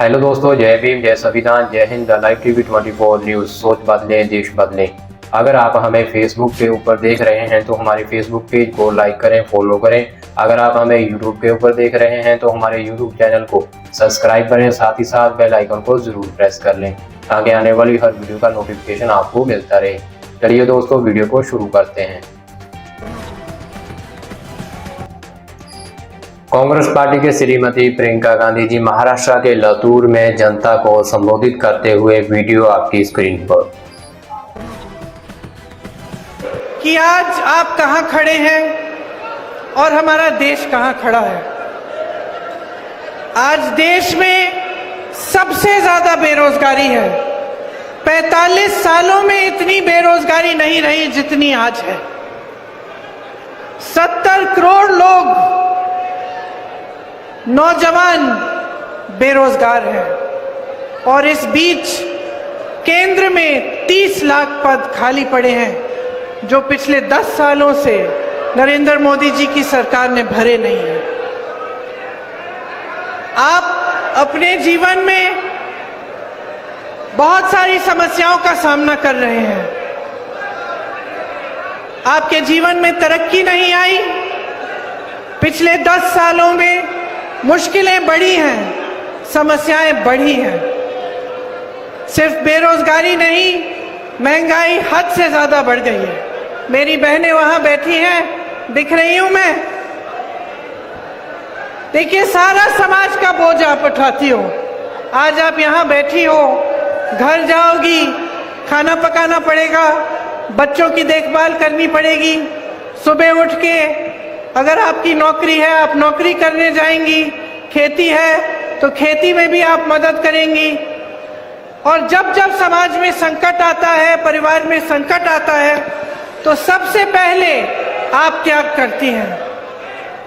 Hello दोस्तों, जय भीम, जय संविधान, जय हिंद। लाइव टीवी 24 न्यूज़, सोच बदलें, देश बदलें। अगर आप हमें फेसबुक के ऊपर देख रहे हैं तो हमारे फेसबुक पेज को लाइक करें, फॉलो करें। अगर आप हमें यूट्यूब के ऊपर देख रहे हैं तो हमारे यूट्यूब चैनल को सब्सक्राइब करें, साथ ही साथ बेल आइकन को जरूर प्रेस कर लें ताकि आने वाली हर वीडियो का नोटिफिकेशन आपको मिलता रहे। चलिए दोस्तों, वीडियो को शुरू करते हैं। कांग्रेस पार्टी के श्रीमती प्रियंका गांधी जी महाराष्ट्र के लातूर में जनता को संबोधित करते हुए वीडियो आपकी स्क्रीन पर। कि आज आप कहां खड़े हैं और हमारा देश कहां खड़ा है। आज देश में सबसे ज्यादा बेरोजगारी है। 45 सालों में इतनी बेरोजगारी नहीं रही जितनी आज है। 70 करोड़ लोग नौजवान बेरोजगार हैं और इस बीच केंद्र में 30 लाख पद खाली पड़े हैं जो पिछले 10 सालों से नरेंद्र मोदी जी की सरकार ने भरे नहीं हैं। आप अपने जीवन में बहुत सारी समस्याओं का सामना कर रहे हैं। आपके जीवन में तरक्की नहीं आई। पिछले 10 सालों में मुश्किलें बढ़ी हैं, समस्याएं बढ़ी हैं। सिर्फ बेरोजगारी नहीं, महंगाई हद से ज्यादा बढ़ गई है। मेरी बहनें वहां बैठी हैं, दिख रही हूं मैं। देखिए, सारा समाज का बोझ आप उठाती हो। आज आप यहां बैठी हो, घर जाओगी, खाना पकाना पड़ेगा, बच्चों की देखभाल करनी पड़ेगी। सुबह उठ के अगर आपकी नौकरी है, आप नौकरी करने जाएंगी। खेती है तो खेती में भी आप मदद करेंगी। और जब जब समाज में संकट आता है, परिवार में संकट आता है, तो सबसे पहले आप त्याग करती हैं।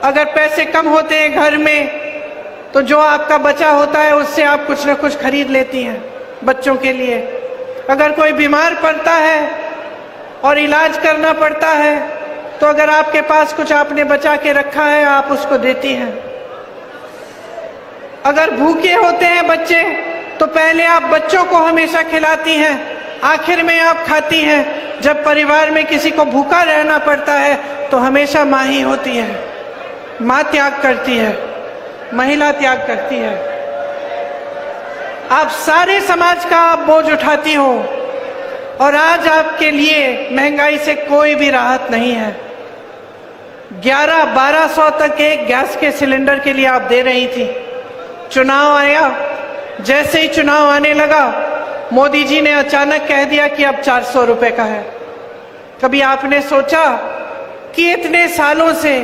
अगर पैसे कम होते हैं घर में तो जो आपका बचा होता है उससे आप कुछ न कुछ खरीद लेती हैं बच्चों के लिए। अगर कोई बीमार पड़ता है और इलाज करना पड़ता है तो अगर आपके पास कुछ आपने बचा के रखा है आप उसको देती हैं। अगर भूखे होते हैं बच्चे तो पहले आप बच्चों को हमेशा खिलाती हैं, आखिर में आप खाती हैं। जब परिवार में किसी को भूखा रहना पड़ता है तो हमेशा माँ ही होती है। माँ त्याग करती है, महिला त्याग करती है। आप सारे समाज का आप बोझ उठाती हो और आज आपके लिए महंगाई से कोई भी राहत नहीं है। 1100-1200 तक एक गैस के सिलेंडर के लिए आप दे रही थी। चुनाव आया, जैसे ही चुनाव आने लगा मोदी जी ने अचानक कह दिया कि अब 400 रुपए का है। कभी आपने सोचा कि इतने सालों से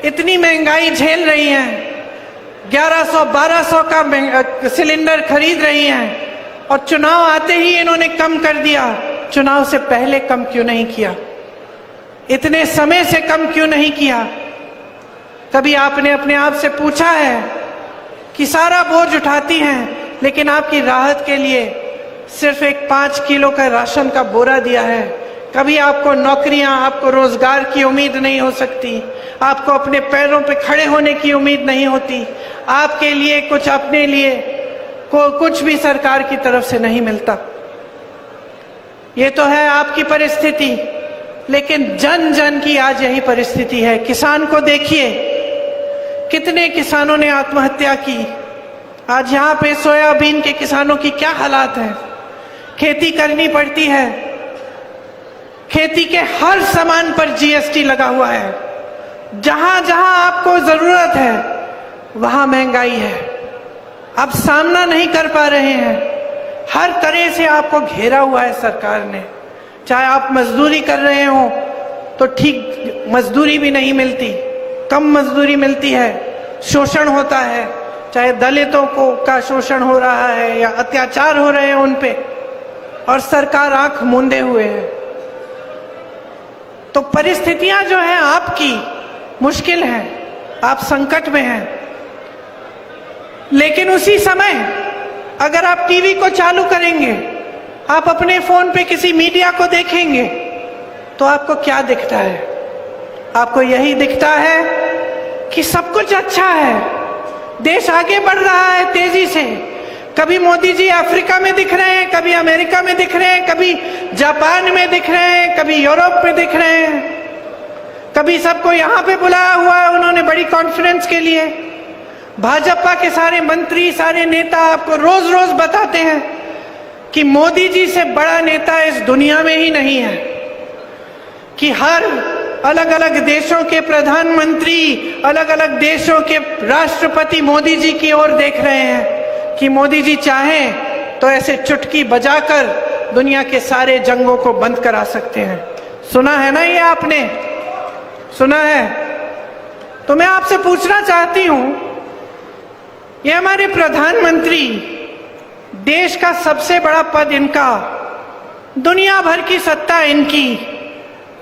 इतनी महंगाई झेल रही हैं, 1100-1200 का सिलेंडर खरीद रही हैं और चुनाव आते ही इन्होंने कम कर दिया। चुनाव से पहले कम क्यों नहीं किया? इतने समय से कम क्यों नहीं किया? कभी आपने अपने आप से पूछा है कि सारा बोझ उठाती हैं लेकिन आपकी राहत के लिए सिर्फ एक 5 किलो का राशन का बोरा दिया है। कभी आपको नौकरियां, आपको रोजगार की उम्मीद नहीं हो सकती, आपको अपने पैरों पे खड़े होने की उम्मीद नहीं होती, आपके लिए कुछ, अपने लिए कुछ भी सरकार की तरफ से नहीं मिलता। ये तो है आपकी परिस्थिति, लेकिन जन जन की आज यही परिस्थिति है। किसान को देखिए, कितने किसानों ने आत्महत्या की। आज यहाँ पे सोयाबीन के किसानों की क्या हालात है। खेती करनी पड़ती है, खेती के हर सामान पर जीएसटी लगा हुआ है। जहां जहां आपको जरूरत है वहां महंगाई है। आप सामना नहीं कर पा रहे हैं। हर तरह से आपको घेरा हुआ है सरकार ने। चाहे आप मजदूरी कर रहे हो तो ठीक मजदूरी भी नहीं मिलती, कम मजदूरी मिलती है, शोषण होता है। चाहे दलितों को का शोषण हो रहा है या अत्याचार हो रहे हैं उन पे, और सरकार आंख मूंदे हुए है। तो परिस्थितियां जो है आपकी मुश्किल है, आप संकट में हैं। लेकिन उसी समय अगर आप टीवी को चालू करेंगे, आप अपने फोन पे किसी मीडिया को देखेंगे तो आपको क्या दिखता है? आपको यही दिखता है कि सब कुछ अच्छा है, देश आगे बढ़ रहा है तेजी से, कभी मोदी जी अफ्रीका में दिख रहे हैं, कभी अमेरिका में दिख रहे हैं, कभी जापान में दिख रहे हैं, कभी यूरोप में दिख रहे हैं, कभी सबको यहां पे बुलाया हुआ है उन्होंने बड़ी कॉन्फ्रेंस के लिए। भाजपा के सारे मंत्री, सारे नेता आपको रोज रोज बताते हैं कि मोदी जी से बड़ा नेता इस दुनिया में ही नहीं है, कि हर अलग अलग देशों के प्रधानमंत्री, अलग अलग देशों के राष्ट्रपति मोदी जी की ओर देख रहे हैं कि मोदी जी चाहें तो ऐसे चुटकी बजाकर दुनिया के सारे जंगों को बंद करा सकते हैं। सुना है ना, ये आपने सुना है? तो मैं आपसे पूछना चाहती हूं, ये हमारे प्रधानमंत्री, देश का सबसे बड़ा पद इनका, दुनिया भर की सत्ता इनकी,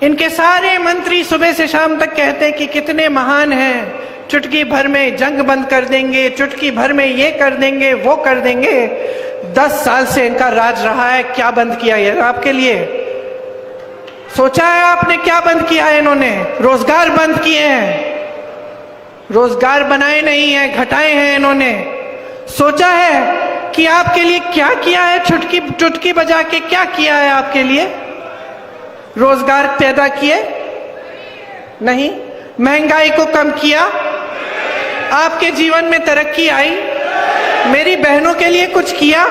इनके सारे मंत्री सुबह से शाम तक कहते हैं कि कितने महान हैं, चुटकी भर में जंग बंद कर देंगे, चुटकी भर में ये कर देंगे, वो कर देंगे। 10 साल से इनका राज रहा है, क्या बंद किया है आपके लिए? सोचा है आपने क्या बंद किया है इन्होंने? रोजगार बंद किए हैं, रोजगार बनाए नहीं है, घटाए हैं इन्होंने। सोचा है कि आपके लिए क्या किया है? चुटकी बजा के क्या किया है आपके लिए? रोजगार पैदा किए? नहीं। महंगाई को कम किया? आपके जीवन में तरक्की आई? मेरी बहनों के लिए कुछ किया?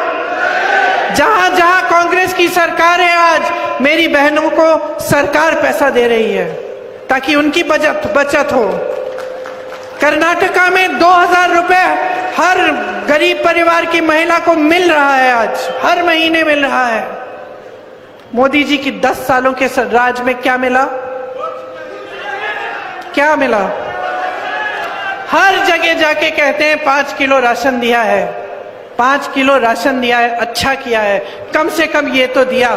जहां जहां कांग्रेस की सरकार है आज, मेरी बहनों को सरकार पैसा दे रही है ताकि उनकी बचत हो। कर्नाटका में 2000 रुपए हर गरीब परिवार की महिला को मिल रहा है, आज हर महीने मिल रहा है। मोदी जी की 10 सालों के राज में क्या मिला? क्या मिला? हर जगह जाके कहते हैं 5 किलो राशन दिया है, 5 किलो राशन दिया है, अच्छा किया है, कम से कम ये तो दिया।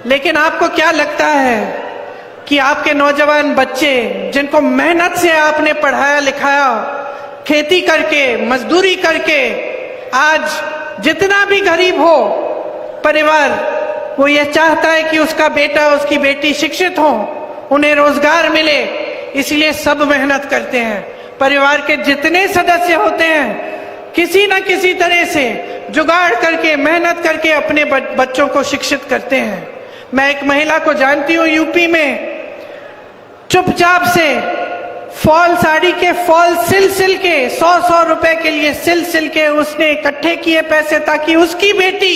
लेकिन आपको क्या लगता है कि आपके नौजवान बच्चे, जिनको मेहनत से आपने पढ़ाया लिखाया, खेती करके, मजदूरी करके, आज जितना भी गरीब हो परिवार, वो ये चाहता है कि उसका बेटा, उसकी बेटी शिक्षित हो, उन्हें रोजगार मिले, इसलिए सब मेहनत करते हैं। परिवार के जितने सदस्य होते हैं, किसी न किसी तरह से जुगाड़ करके, मेहनत करके अपने बच्चों को शिक्षित करते हैं। मैं एक महिला को जानती हूँ यूपी में, चुपचाप से फॉल साड़ी के फॉल सिल के 100 रुपए के लिए सिल के उसने इकट्ठे किए पैसे ताकि उसकी बेटी।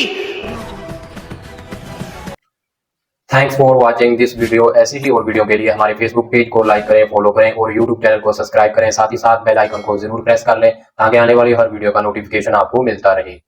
Thanks for watching this video. ऐसी ही और वीडियो के लिए हमारे फेसबुक पेज को लाइक करें, फॉलो करें और यूट्यूब चैनल को सब्सक्राइब करें। साथ ही साथ बेल आइकन को जरूर प्रेस कर लें ताकि आने वाली हर वीडियो का नोटिफिकेशन आपको मिलता रहे।